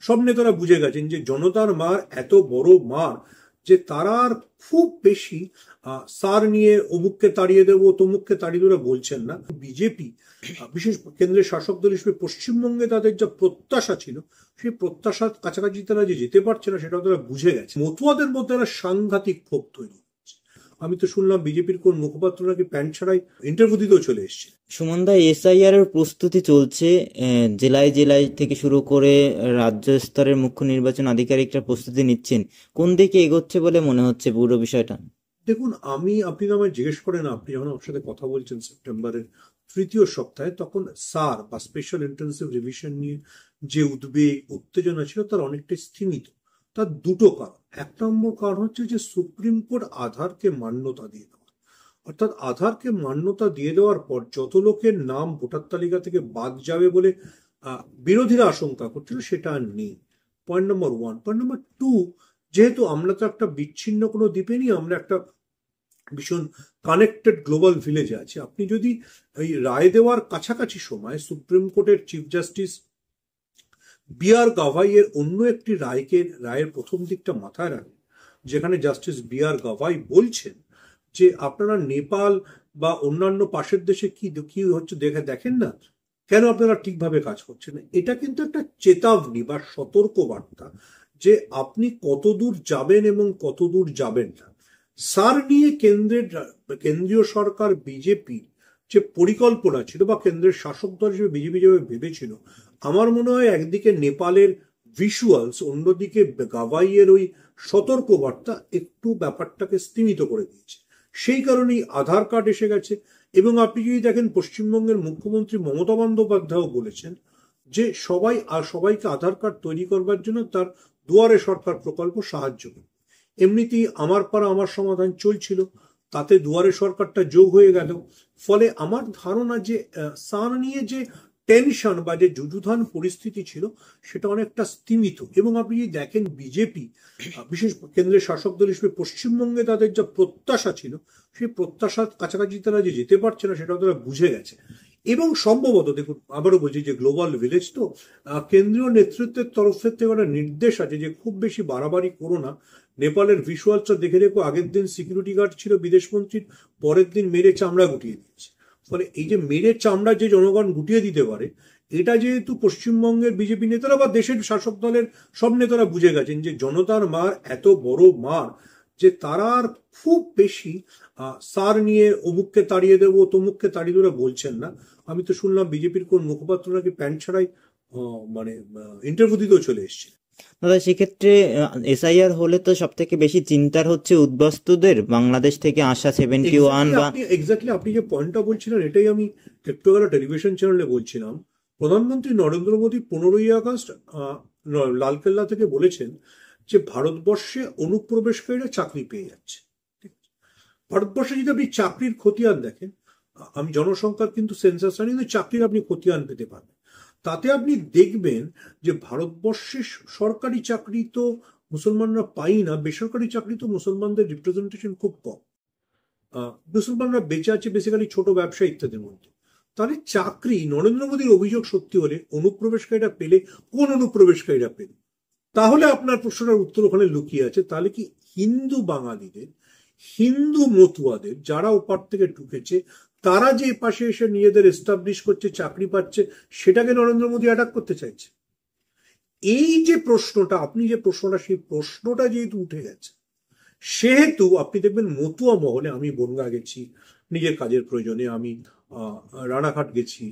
সব নেতারা বুঝে গেছেন যে জনতার মার এত বড় মার যে তারা আর খুব বেশি সার নিয়ে অমুককে তাড়িয়ে দেবো তমুককে তাড়িয়ে দেবো বলছেন না। বিজেপি বিশেষ কেন্দ্রের শাসক দল হিসেবে পশ্চিমবঙ্গে তাদের যা প্রত্যাশা ছিল সেই প্রত্যাশার কাছাকাছি তারা যে যেতে পারছে না সেটাও তারা বুঝে গেছে। মতুয়াদের মধ্যে একটা সাংঘাতিক ক্ষোভ তৈরি। আমি তো শুনলাম বিজেপির কোন মুখপাত্র নাকি প্যান্ট ছাড়াই ইন্টারভিউ দিতেও চলে এসছে। সুমনদা, এসআইআর এর প্রস্তুতি চলছে, জেলায় জেলায় থেকে শুরু করে রাজ্য স্তরের মুখ্য নির্বাচন আধিকারিকরা প্রস্তুতি নিচ্ছেন। কোন দিকে এগোচ্ছে বলে মনে হচ্ছে পুরো বিষয়টা? দেখুন, আপনি তো আমায় জিজ্ঞেস করেন, আপনি যখন আমার সাথে কথা বলছেন সেপ্টেম্বরের তৃতীয় সপ্তাহে, তখন সার বা স্পেশাল ইন্টেনসিভ রিভিশন নিয়ে যে উদ্বেগ উত্তেজনা ছিল তার অনেকটাই স্থিমিত। তার দুটো কারণ। এক নম্বর কারণ হচ্ছে যে সুপ্রিম কোর্ট আধারকে মান্যতা দিয়ে দেওয়া, অর্থাৎ আধারকে মান্যতা দিয়ে দেওয়ার পর যত লোকের নাম ভোটার তালিকা থেকে বাদ যাবে বলে বিরোধীরা আশঙ্কা করছিল সেটা আর নেই। Point number one. Point number two, যেহেতু আমরা তো একটা বিচ্ছিন্ন কোনো দ্বীপে নেই, আমরা একটা ভীষণ কানেক্টেড গ্লোবাল ভিলেজে আছে। আপনি যদি এই রায় দেওয়ার কাছাকাছি সময় সুপ্রিম কোর্টের চিফ জাস্টিস বি.আর. গাভাইয়ের অন্য একটি রায়ের প্রথম দিকটা মাথায় রাখেন, যেখানে জাস্টিস বি.আর. গাভাই বলছেন যে আপনারা নেপাল বা অন্যান্য পাশের দেশে কি হচ্ছে দেখেন না, কেন আপনারা ঠিকভাবে কাজ করছেন না। এটা কিন্তু একটা চেতাবনী বা সতর্ক বার্তা যে আপনি কতদূর যাবেন এবং কতদূর যাবেন না। সার নিয়ে কেন্দ্রীয় সরকার বিজেপি যে পরিকল্পনা ছিল বা কেন্দ্রের শাসক দল হিসেবে বিজেপি যেভাবে ভেবেছিল, আমার মনে হয় একদিকে নেপালের ভিজুয়ালস, অন্যদিকে গাভাইয়ের ওই সতর্ক বার্তা একটু ব্যাপারটাকে স্তিমিত করে দিয়েছে। সেই কারণেই আধার কার্ড এসে গেছে। এবং আপনি যদি দেখেন, পশ্চিমবঙ্গের মুখ্যমন্ত্রী মমতা বন্দ্যোপাধ্যায়ও বলেছেন যে সবাইকে আধার কার্ড তৈরি করবার জন্য তার দুয়ারে সরকার প্রকল্প সাহায্য করবে। এমনিতেই আমার পাড়া আমার সমাধান চলছিল, তাতে দুয়ারে সরকারটা যোগ হয়ে গেল। ফলে আমার ধারণা যে সার নিয়ে যে টেনশন বা যে যুযুধান পরিস্থিতি ছিল সেটা অনেকটা স্তিমিত। এবং আপনি যদি দেখেন বিজেপি বিশেষ কেন্দ্রের শাসক দল হিসেবে পশ্চিমবঙ্গে তাদের যা প্রত্যাশা ছিল সেই প্রত্যাশার কাছাকাছি তারা যে যেতে পারছে না সেটাও তারা বুঝে গেছে। এবং সম্ভবত দেখুন, আবারও বলছি যে গ্লোবাল ভিলেজ তো কেন্দ্রীয় নেতৃত্বের তরফ থেকে একটা নির্দেশ আছে যে খুব বেশি বাড়াবাড়ি করো না। নেপালের ভিজুয়ালসটা দেখে রেখো, আগের দিন সিকিউরিটি গার্ড ছিল বিদেশমন্ত্রীর, পরের দিন মেরে চামড়া গুটিয়ে দিয়েছে। ফলে এই যে মেরে চামড়া যে জনগণ গুটিয়ে দিতে পারে, এটা যেহেতু পশ্চিমবঙ্গের বিজেপি নেতারা বা দেশের শাসক দলের সব নেতারা বুঝে গেছেন যে জনতার মার এত বড় মার যে তারা আর খুব বেশি সার নিয়ে অমুককে তাড়িয়ে দেবো তমুককে তাড়িয়ে দেবো বলছেন না। আমি তো শুনলাম বিজেপির কোন মুখপাত্র নাকি প্যান্ট ছাড়াই ইন্টারভিউ দিতেও চলে এসছে। দাদা, সেক্ষেত্রে এসআইআর হলে তো সব থেকে বেশি চিন্তার হচ্ছে উদ্বাস্তুদের, বাংলাদেশ থেকে আসা 71 বা এক্স্যাক্টলি আপনি যে পয়েন্টটা বলছিলেন এটাই আমি একটু আগে টেলিভিশন চ্যানেলে বলছিলাম। প্রধানমন্ত্রী নরেন্দ্র মোদী 15ই আগস্ট লালকেল্লা থেকে বলেছেন যে ভারতবর্ষে অনুপ্রবেশকারীরা চাকরি পেয়ে যাচ্ছে। ভারতবর্ষে যদি আপনি চাকরির খতিয়ান দেখেন, আমি জনসংখ্যার কিন্তু সেন্সাস জানি, কিন্তু চাকরির আপনি খতিয়ান পেতে পারবেন। তাতে আপনি দেখবেন যে ভারতবর্ষে সরকারি চাকরি তো মুসলমানরা পাই না, বেসরকারি চাকরি তো মুসলমানদের রিপ্রেজেন্টেশন খুব কম। মুসলমানরা বেঁচে আছে বেসিক্যালি ছোট ব্যবসা ইত্যাদির মধ্যে। তাহলে চাকরি, নরেন্দ্র মোদীর অভিযোগ সত্যি হলে অনুপ্রবেশকারীরা পেলে, কোন অনুপ্রবেশকারীরা পেলে, তাহলে আপনার প্রশ্নের উত্তর ওখানে লুকিয়ে আছে। তাহলে কি হিন্দু বাঙালিদের, হিন্দু মতুয়াদের যারা ওপার থেকে ঢুকেছে তারা যে পাশে এসে নিজেদের এস্টাবলিশ করছে, চাকরি পাচ্ছে, সেটাকে নরেন্দ্র মোদী অ্যাটাক করতে চাইছে? এই যে প্রশ্নটা, আপনি যে প্রশ্নটা, সেই প্রশ্নটা যেহেতু উঠে গেছে, সেহেতু আপনি দেখবেন মতুয়া মহলে, আমি বনগাঁ গেছি নিজের কাজের প্রয়োজনে, আমি রানাঘাট গেছি,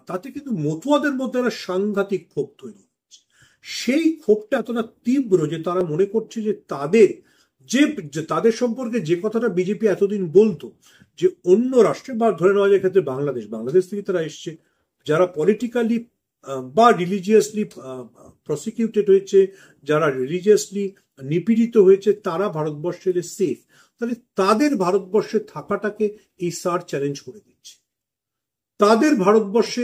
তাতে কিন্তু মতুয়াদের মধ্যে একটা সাংঘাতিক ক্ষোভ তৈরি হচ্ছে। সেই ক্ষোভটা এতটা তীব্র যে তারা মনে করছে যে তাদের সম্পর্কে যে কথাটা বিজেপি এতদিন বলতো, যে অন্য রাষ্ট্রে বা ধরে নেওয়া যায় ক্ষেত্রে বাংলাদেশ থেকে তারা এসছে, যারা পলিটিক্যালি বা রিলিজিয়াসলি প্রসিকিউটেড হয়েছে, যারা রিলিজিয়াসলি নিপীড়িত হয়েছে, তারা ভারতবর্ষের সেফ। তাহলে তাদের ভারতবর্ষে থাকাটাকে এই সার চ্যালেঞ্জ করে দিচ্ছে। তাদের ভারতবর্ষে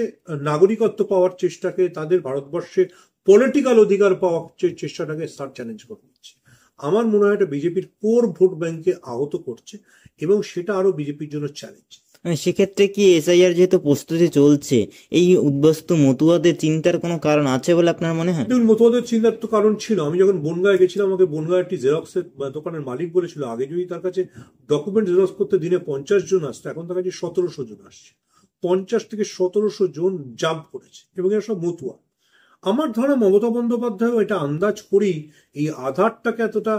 নাগরিকত্ব পাওয়ার চেষ্টাকে, তাদের ভারতবর্ষে পলিটিক্যাল অধিকার পাওয়ার চেষ্টাটাকে সার চ্যালেঞ্জ করে দিচ্ছে। আমার মনে হয় এটা বিজেপির কোর ভোট ব্যাংকে আহত করছে এবং সেটা আরো বিজেপির জন্য চ্যালেঞ্জ। সেক্ষেত্রে কি এসআইআর যেহেতু প্রস্তুতি চলছে, এই উদ্বাস্তু মতুয়াদের চিন্তার কোনো কারণ আছে বলে আপনার মনে হয়? দেখুন, মতুয়াদের চিন্তার তো কারণ ছিল। আমি যখন বনগাঁয় গেছিলাম, আমাকে বনগাঁয় একটি জেরক্সের দোকানের মালিক বলেছিল আগে যদি তার কাছে ডকুমেন্ট জেরক্স করতে দিনে 50 জন আসতো, এখন তার কাছে 1700 জন আসছে। 50 থেকে 1700 জন জাম্প করেছে, এবং এরা সব মতুয়া। আমার ধারণা মমতা বন্দ্যোপাধ্যায় এটা আন্দাজ করেই এই আধারটাকে এতটা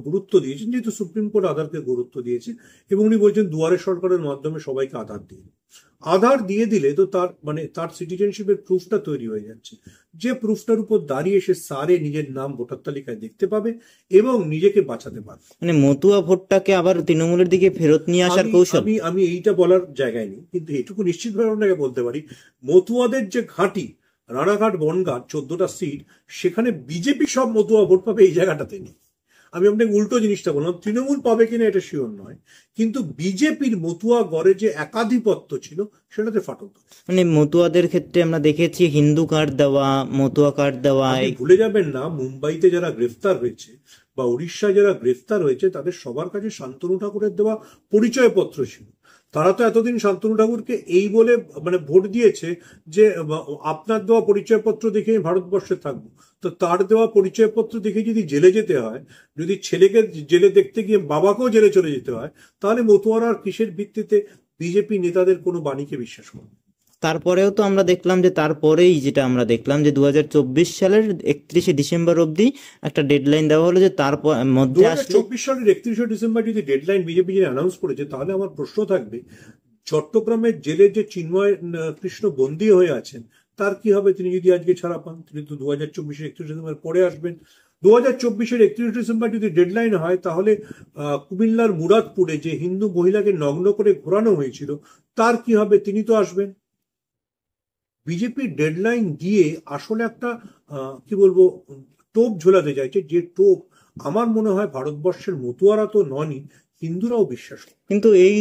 গুরুত্ব দিয়েছেন, যেহেতু সুপ্রিম কোর্ট আধারকে গুরুত্ব দিয়েছে, এবং উনি বলছেন দুয়ারে সরকারের মাধ্যমে সবাইকে আধার দিয়ে দিলে তো তার মানে তার সিটিজেনশিপের প্রুফটা তৈরি হয়ে যাচ্ছে, যে প্রুফটার উপর দাঁড়িয়ে সে সারে নিজের নাম ভোটার তালিকায় দেখতে পাবে এবং নিজেকে বাঁচাতে পারবে। মানে মতুয়া ভোটটাকে আবার তৃণমূলের দিকে ফেরত নিয়ে আসার কৌশল। আমি এইটা বলার জায়গায় নেই, কিন্তু এটুকু নিশ্চিতভাবে আপনাকে বলতে পারি, মতুয়াদের যে ঘাঁটি রানাঘাট বনগাঁ 14টা সিট, সেখানে বিজেপি সব মতুয়া ভোট পাবে, এই জায়গাটাতে নেই। আমি আপনাকে উল্টো জিনিসটা বললাম, তৃণমূল পাবে কিনা এটা শিওর নয়, কিন্তু বিজেপির মতুয়া গড়ে যে একাধিপত্য ছিল সেটাতে ফাটল। মানে মতুয়াদের ক্ষেত্রে আমরা দেখেছি হিন্দু কার্ড দেওয়া, মতুয়া কার্ড দেওয়া। ভুলে যাবেন না, মুম্বাইতে যারা গ্রেফতার হয়েছে বা উড়িষ্যায় যারা গ্রেফতার হয়েছে, তাদের সবার কাছে শান্তনু ঠাকুরের দেওয়া পরিচয়পত্র ছিল। তারা তো এতদিন শান্তনু ঠাকুরকে এই বলে মানে ভোট দিয়েছে যে আপনার দেওয়া পরিচয়পত্র দেখে আমি ভারতবর্ষে থাকবো। তো তার দেওয়া পরিচয়পত্র দেখে যদি জেলে যেতে হয়, যদি ছেলেকে জেলে দেখতে গিয়ে বাবাকেও জেলে চলে যেতে হয়, তাহলে মতুয়ারা আর কিসের ভিত্তিতে বিজেপি নেতাদের কোনো বাণীকে বিশ্বাস করে? তারপরেও তো আমরা দেখলাম যে তারপরেই যেটা আমরা দেখলাম যে 2024 সালের 31শে ডিসেম্বর অবধি একটা ডেডলাইন দেওয়া হলো, যে তারপর মধ্যে 2024 সালের 31শে ডিসেম্বর যদি ডেডলাইন বিজেপি যে অ্যানাউন্স করেছে, তাহলে আমার প্রশ্ন থাকবে, চট্টগ্রামের জেলে যে চিন্ময় কৃষ্ণ বন্দী হয়ে আছেন, তার কি হবে? তিনি যদি আজকে ছাড়া পান, তিনি তো 2024-এর 31শে ডিসেম্বর পরে আসবেন। 2024-এর 31শে ডিসেম্বর যদি ডেডলাইন হয়, তাহলে কুমিল্লার মুরাদপুরে যে হিন্দু মহিলাকে নগ্ন করে ঘোরানো হয়েছিল, তার কি হবে? তিনি তো আসবেন। বিজেপি ডেডলাইন দিয়ে আসলে একটা কি বলবো টোপ ঝোলাতে চাইছে, যে টোপ আমার মনে হয় ভারতবর্ষের মতুয়ারা তো ননই, হিন্দুরাও বিশ্বাস করে। কিন্তু এই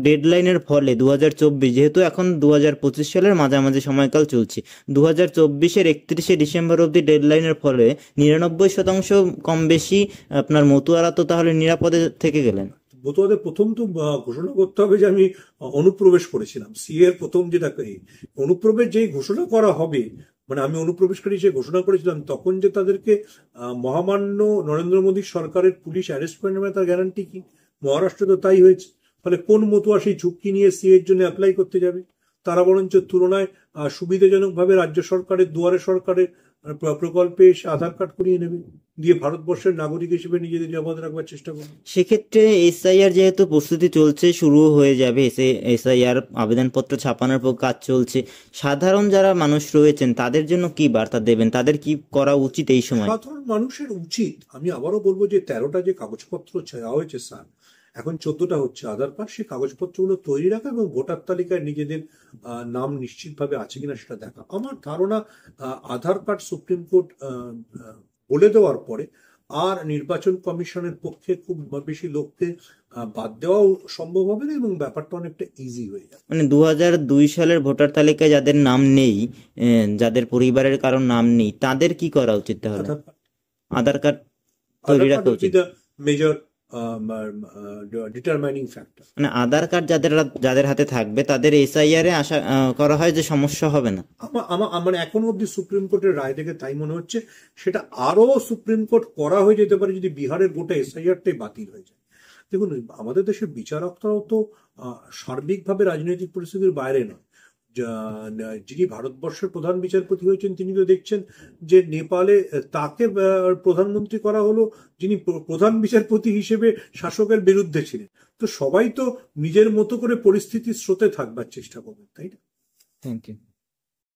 ডেডলাইনের ফলে 2024, যেহেতু এখন 2025 সালের মাঝামাঝি সময়কাল চলছে, 2024-এর 31শে ডিসেম্বর অবধি ডেডলাইনের ফলে 99% কম বেশি আপনার মতুয়ারা তো তাহলে নিরাপদে থেকে গেলেন। মতুয়াদের প্রথম তো ঘোষণা করতে হবে যে আমি অনুপ্রবেশ করেছিলাম। এর প্রথম যেটা অনুপ্রবেশ যেই ঘোষণা করা হবে, মানে আমি অনুপ্রবেশকারী সে ঘোষণা করেছিলাম, তখন যে তাদেরকে মহামান্য নরেন্দ্র মোদী সরকারের পুলিশ অ্যারেস্ট করে নেবে, তার গ্যারান্টি কি? মহারাষ্ট্রে তো তাই হয়েছে। ফলে কোন মতুয়া সেই ঝুঁকি নিয়ে এর জন্য অ্যাপ্লাই করতে যাবে? তারা বরঞ্চ তুলনায় সুবিধাজনকভাবে রাজ্য সরকারের দুয়ারে সরকারের প্রকল্পে এসে আধার কার্ড করিয়ে নেবে, দিয়ে ভারতবর্ষের নাগরিক হিসেবে নিজেদের নিরাপদ রাখবার চেষ্টা করবে। সেক্ষেত্রে এসআইআর যেহেতু প্রস্তুতি চলছে, শুরু হয়ে যাবে, এসআইআর আবেদনপত্র ছাপানোর পর কাজ চলছে, সাধারণ যারা মানুষ রয়েছেন তাদের জন্য কি বার্তা দেবেন? তাদের কি করা উচিত এই সময়? সাধারণ মানুষের উচিত, আমি আবারও বলবো, যে 13টা যে কাগজপত্র চাওয়া হয়েছে স্যার, এখন 14টা হচ্ছে আধার কার্ড, সেই কাগজপত্রগুলো তৈরি রাখা এবং ভোটার তালিকায় নিজেদের নাম নিশ্চিতভাবে আছে কিনা সেটা দেখা। আমার ধারণা আধার কার্ড সুপ্রিম কোর্ট বলে দেওয়ার পরে আর নির্বাচন কমিশনের পক্ষে খুব বেশি লোককে বাদ দেওয়াও সম্ভব হবে না, এবং ব্যাপারটা অনেকটা ইজি হয়ে যাবে। মানে 2002 সালের ভোটার তালিকায় যাদের নাম নেই, যাদের পরিবারের কারোর নাম নেই, তাদের কি করা উচিত? তাহলে আধার কার্ড তৈরি রাখা উচিত। মেজর ডিটারমাইনিং ফ্যাক্টর, মানে আধার কার্ড যাদের হাতে থাকবে তাদের এসআইআর এ আশা করা হয় যে সমস্যা হবে না। আমার এখনো অব্দি সুপ্রিম কোর্টের রায় থেকে তাই মনে হচ্ছে। সেটা আরো সুপ্রিম কোর্ট করা হয়ে যেতে পারে যদি বিহারের গোটা এসআইআরটাই বাতিল হয়ে যায়। দেখুন, আমাদের দেশের বিচারকরাও তো সার্বিকভাবে রাজনৈতিক পরিস্থিতির বাইরে নয়। যিনি ভারতবর্ষের প্রধান বিচারপতি হয়েছেন, তিনি তো দেখছেন যে নেপালে তাকে প্রধানমন্ত্রী করা হলো যিনি প্রধান বিচারপতি হিসেবে শাসকের বিরুদ্ধে ছিলেন। তো সবাই তো নিজের মতো করে পরিস্থিতির স্রোতে থাকবার চেষ্টা করবেন, তাই না? Thank you.